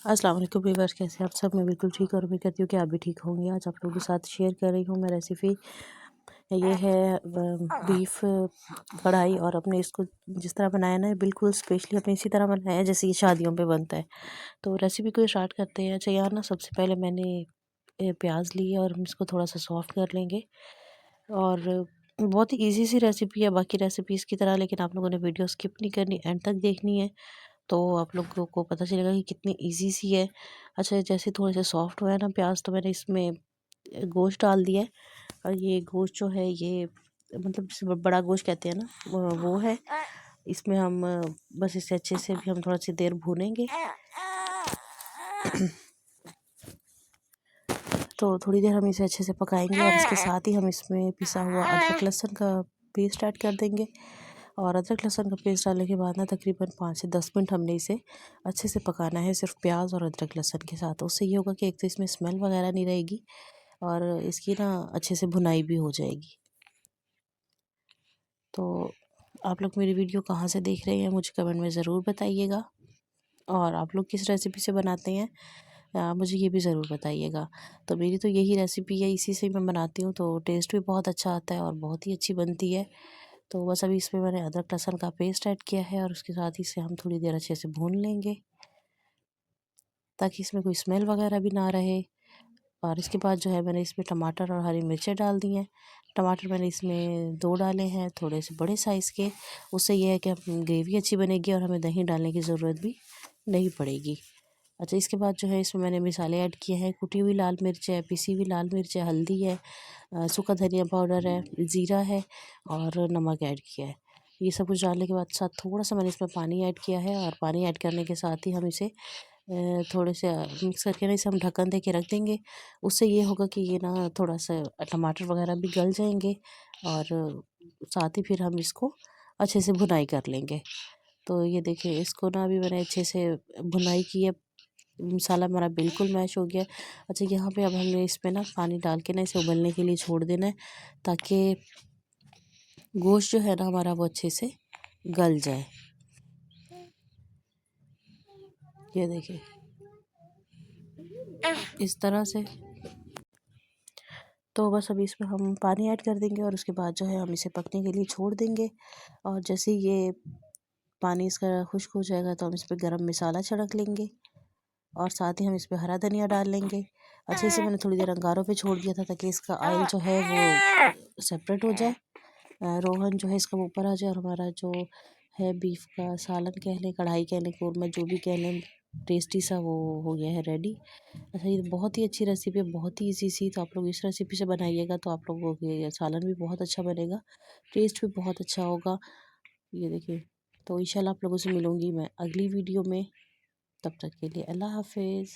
अस्सलाम वालेकुम व्यूअर्स, कैसे आप सब। मैं बिल्कुल ठीक और उम्मीद करती हूँ कि आप भी ठीक होंगे। आज आप लोगों के साथ शेयर कर रही हूँ मैं रेसिपी। ये है बीफ कढ़ाई, और अपने इसको जिस तरह बनाया ना, बिल्कुल स्पेशली अपने इसी तरह बनाया है जैसे ये शादियों पे बनता है। तो रेसिपी को स्टार्ट करते हैं। अच्छा यार ना, सबसे पहले मैंने प्याज लिए और हम इसको थोड़ा सा सॉफ्ट कर लेंगे। और बहुत ही ईजी सी रेसिपी है बाकी रेसिपीज़ की तरह, लेकिन आप लोगों ने वीडियो स्किप नहीं करनी, एंड तक देखनी है, तो आप लोगों को पता चलेगा कि कितनी इजी सी है। अच्छा, जैसे थोड़े से सॉफ्ट हुआ है ना प्याज, तो मैंने इसमें गोश्त डाल दिया है। और ये गोश्त जो है, ये मतलब जिसे बड़ा गोश्त कहते हैं ना, वो है। इसमें हम बस इसे अच्छे से भी हम थोड़ा सी देर भूनेंगे। तो थोड़ी देर हम इसे अच्छे से पकाएंगे, और इसके साथ ही हम इसमें पिसा हुआ अदरक लहसुन का पेस्ट ऐड कर देंगे। और अदरक लहसुन का पेस्ट डालने के बाद ना तकरीबन 5 से 10 मिनट हमने इसे अच्छे से पकाना है, सिर्फ प्याज और अदरक लहसुन के साथ। उससे ये होगा कि एक तो इसमें स्मेल वगैरह नहीं रहेगी, और इसकी ना अच्छे से भुनाई भी हो जाएगी। तो आप लोग मेरी वीडियो कहाँ से देख रहे हैं मुझे कमेंट में ज़रूर बताइएगा, और आप लोग किस रेसिपी से बनाते हैं मुझे ये भी ज़रूर बताइएगा। तो मेरी तो यही रेसिपी है, इसी से मैं बनाती हूँ, तो टेस्ट भी बहुत अच्छा आता है और बहुत ही अच्छी बनती है। तो बस अभी इसमें मैंने अदरक लहसुन का पेस्ट ऐड किया है, और उसके साथ ही इसे हम थोड़ी देर अच्छे से भून लेंगे, ताकि इसमें कोई स्मेल वगैरह भी ना रहे। और इसके बाद जो है, मैंने इसमें टमाटर और हरी मिर्चें डाल दी हैं। टमाटर मैंने इसमें 2 डाले हैं, थोड़े से बड़े साइज़ के। उससे ये है कि ग्रेवी अच्छी बनेगी और हमें दही डालने की ज़रूरत भी नहीं पड़ेगी। अच्छा, इसके बाद जो है, इसमें मैंने मसाले ऐड किए हैं। कुटी हुई लाल मिर्च है, पिसी हुई लाल मिर्च है, हल्दी है, सूखा धनिया पाउडर है, ज़ीरा है, और नमक ऐड किया है। ये सब कुछ डालने के बाद साथ थोड़ा सा मैंने इसमें पानी ऐड किया है, और पानी ऐड करने के साथ ही हम इसे थोड़े से मिक्स करके ना इसे हम ढक्कन दे के रख देंगे। उससे ये होगा कि ये ना थोड़ा सा टमाटर वगैरह भी गल जाएंगे, और साथ ही फिर हम इसको अच्छे से भुनाई कर लेंगे। तो ये देखिए, इसको ना अभी मैंने अच्छे से भुनाई की है। मसाला हमारा बिल्कुल मैश हो गया। अच्छा, यहाँ पे अब हमने इसमें ना पानी डाल के ना इसे उबलने के लिए छोड़ देना है, ताकि गोश्त जो है ना हमारा वो अच्छे से गल जाए। ये देखिए, इस तरह से। तो बस अभी इसमें हम पानी ऐड कर देंगे, और उसके बाद जो है हम इसे पकने के लिए छोड़ देंगे। और जैसे ये पानी इसका खुश्क हो जाएगा, तो हम इस पर गरम मसाला छिड़क लेंगे, और साथ ही हम इस पे हरा धनिया डाल लेंगे। अच्छे से मैंने थोड़ी देर अंगारों पे छोड़ दिया था, ताकि इसका ऑयल जो है वो सेपरेट हो जाए, रोगन जो है इसका ऊपर आ जाए, और हमारा जो है बीफ का सालन कह लें, कढ़ाई कह लें, कौरमा जो भी कह लें, टेस्टी सा वो हो गया है रेडी। अच्छा, ये बहुत ही अच्छी रेसिपी है, बहुत ही इजी सी। तो आप लोग इस रेसिपी से बनाइएगा, तो आप लोगों के सालन भी बहुत अच्छा बनेगा, टेस्ट भी बहुत अच्छा होगा। ये देखिए, तो इंशाल्लाह आप लोगों से मिलूंगी मैं अगली वीडियो में। तब तक के लिए अल्लाह हाफिज़।